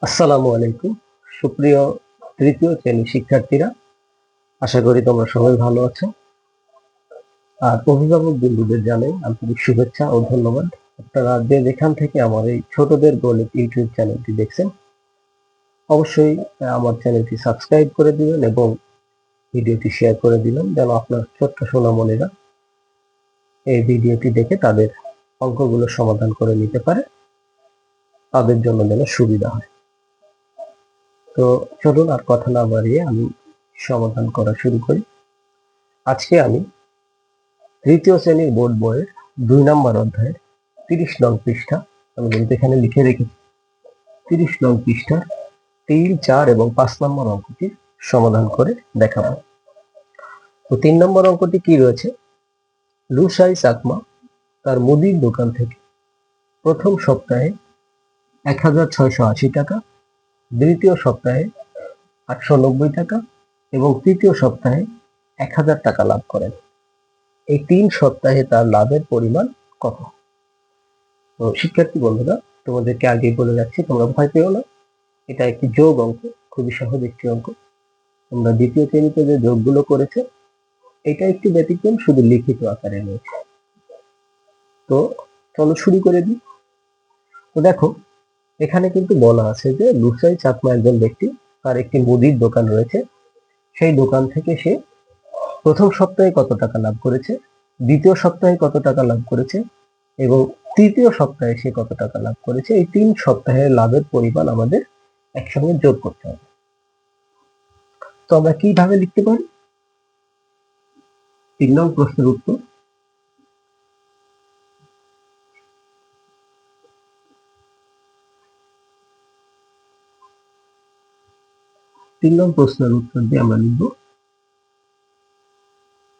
আসসালামু আলাইকুম সুপ্রিয় তৃতীয় শ্রেণীর শিক্ষার্থীরা, আশা করি তোমরা সবাই ভালো আছো। আর অভিভাবক বন্ধুদের জানাই আন্তরিক শুভেচ্ছা ও ধন্যবাদ। আপনারা যে যেখান থেকে আমার এই ছোটদের গণিত ইউটিউব চ্যানেলটি দেখছেন, অবশ্যই আমার চ্যানেলটি সাবস্ক্রাইব করে দিবেন এবং ভিডিওটি শেয়ার করে দিবেন, যেন আপনার ছোট্ট সোনামণিরা এই ভিডিওটি দেখে তাদের অঙ্কগুলো সমাধান করে নিতে পারে, তাদের জন্য যেন সুবিধা হয়। তো চলুন আর কথা না বাড়িয়ে আমি সমাধান করা শুরু করি। আজকে আমি তৃতীয় শ্রেণীর বোর্ড বইয়ের ২ নম্বর অধ্যায়ের ৩০ নং পৃষ্ঠা, আমি কিন্তু এখানে লিখে রেখেছি ৩০ নং পৃষ্ঠার ৩, ৪ এবং ৫ নম্বর অঙ্কটি সমাধান করে দেখাবো। তো ৩ নম্বর অঙ্কটি কি রয়েছে? লুসাই চাকমা তার মুদির দোকান থেকে প্রথম সপ্তাহে ১৬৮০ টাকা, দ্বিতীয় সপ্তাহে ৮৯০ টাকা এবং তৃতীয় সপ্তাহে ১০০০ টাকা লাভ করেন। এই ৩ সপ্তাহে তার লাভের পরিমাণ কত? তো শিক্ষার্থী বন্ধুরা, তোমাদেরকে আগেই বলে যাচ্ছি, তোমরা ভয় পেও না। এটা একটি যোগ অঙ্ক, খুবই সহজ একটি অঙ্ক। তোমরা দ্বিতীয় শ্রেণীতে যে যোগগুলো করেছে, এটা একটু ব্যতিক্রম, শুধু লিখিত আকারে রয়েছে। তো চলো শুরু করে দিই। তো দেখো, এখানে কিন্তু বলা আছে যে লুসাই চাকমা একজন ব্যক্তি, তার একটি মুদির দোকান রয়েছে। সেই দোকান থেকে সে প্রথম সপ্তাহে কত টাকা লাভ করেছে, দ্বিতীয় সপ্তাহে কত টাকা লাভ করেছে এবং তৃতীয় সপ্তাহে সে কত টাকা লাভ করেছে। এই ৩ সপ্তাহের লাভের পরিমাণ আমাদের একসঙ্গে যোগ করতে হবে। তো আমরা কিভাবে লিখতে পারি? ৩ নং প্রশ্নের উত্তর, দিয়ে আমরা লিখব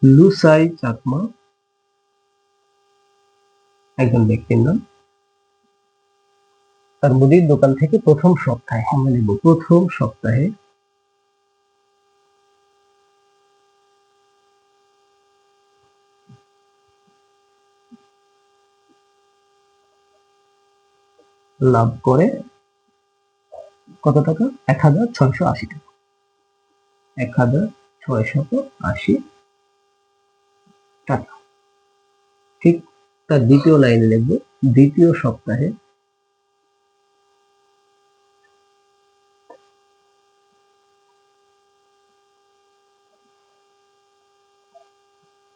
লুসাই চাকমা একজন ব্যক্তির নাম, তার মুদির দোকান থেকে প্রথম সপ্তাহে, আমরা লিখব প্রথম সপ্তাহে লাভ করে কত টাকা? ১৬৮০ টাকা। ১৬৮০ টাকা। ঠিক তার দ্বিতীয় লাইনে লিখব দ্বিতীয় সপ্তাহে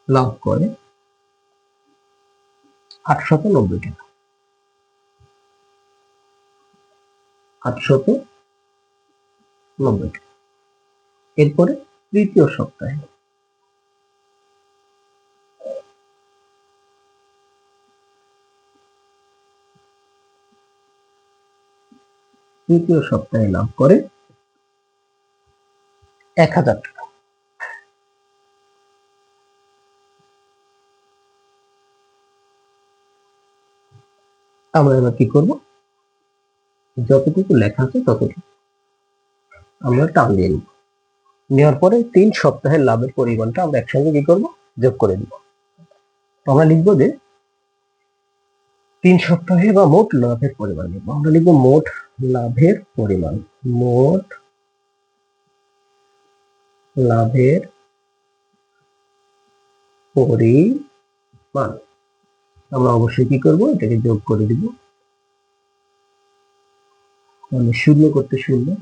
লাভ করে ৮৯০ টাকা। ৮৯০ টাকা। এরপরে তৃতীয় সপ্তাহে লাভ করে ১০০০ টাকা। আমরা এবার কি করব? যতটুকু লেখা আছে ততটুকু আমরা টান দিয়ে নিব। নেওয়ার পরে ৩ সপ্তাহের লাভের পরিমাণটা আমরা একসঙ্গে কি করব? যোগ করে দিব। আমরা লিখবো যে ৩ সপ্তাহে বা মোট লাভের পরিমাণ লিখব। আমরা লিখব মোট লাভের পরিমাণ। মোট লাভের পরিমাণ আমরা অবশ্যই কি করব? এটাকে যোগ করে দিব। মানে ০ করতে ০,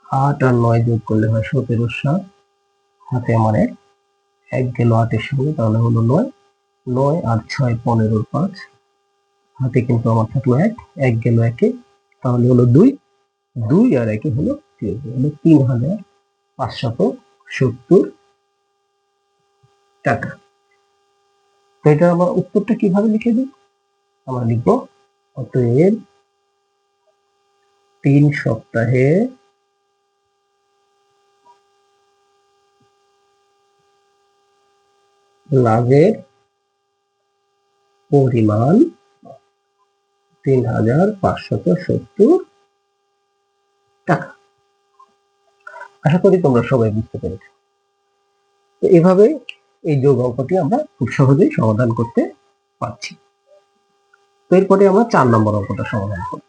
৮ আর ৯ যোগ করলে হয় ১৭, ৭ হাতে আমার ১ গেল ৮-এর সঙ্গে, তাহলে হলো ৯, ৯ আর ৬ ১৫, ৫ হাতে কিন্তু আমার থাকলো ১ গেল ১-এ, তাহলে হলো ২, ২ আর ১-এ হলো ৩, হলো ৩,৫৭০ টাকা। তো এটা আমার উত্তরটা কিভাবে লিখে দিই? আমরা লিখব অতএব ৩ সপ্তাহে লাভের পরিমাণ ৩,৫৭০ টাকা। আশা করি তোমরা সবাই বুঝতে পেরেছো। তো এভাবে এই যোগ অঙ্কটি আমরা খুব সহজেই সমাধান করতে পারছি। তো এরপরে আমরা ৪ নম্বর অঙ্কটা সমাধান করব।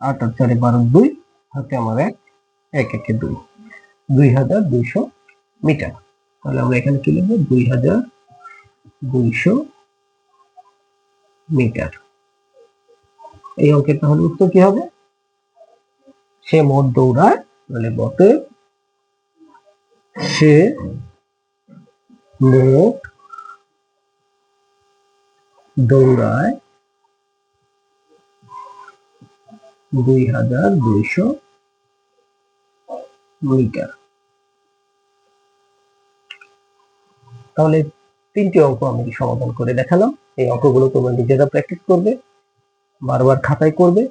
8 আর 4 12 2 হাতে আমার 1 1 একে 2 2200 মিটার। তাহলে আমরা এখানে কি লিখবো 2200 মিটার। এই অঙ্কের তাহলে উত্তর কি হবে? সে মোট দৌড়ায়, মানে বটে সে মোট দৌড়ায় 2200 মিটার। তাহলে 3টি অঙ্ক আমি সমাধান করে দেখালাম। এই অঙ্কগুলো তোমরা নিজেরা প্র্যাকটিস করবে, বারবার খাতায় করবে।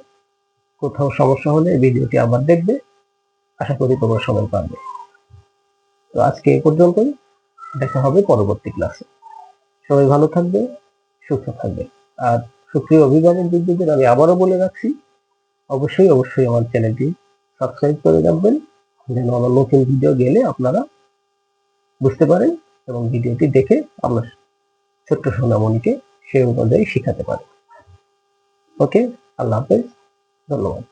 কোথাও সমস্যা হলে ভিডিওটি আবার দেখবে। আশা করি তোমরা সবাই পারবে। তো আজকে এ পর্যন্তই, দেখা হবে পরবর্তী ক্লাসে। সবাই ভালো থাকবে, সুস্থ থাকবে। আর সুপ্রিয় অভিভাবক বন্ধুদের আমি আবারও বলে রাখছি, অবশ্যই আমার চ্যানেলটি সাবস্ক্রাইব করে রাখবেন, যেন আমার নতুন ভিডিও গেলে আপনারা বুঝতে পারেন এবং ভিডিওটি দেখে আমরা ছোট্ট সোনামণিকে সেই অনুযায়ী শেখাতে পারি। ওকে, আল্লাহ হাফেজ, ধন্যবাদ।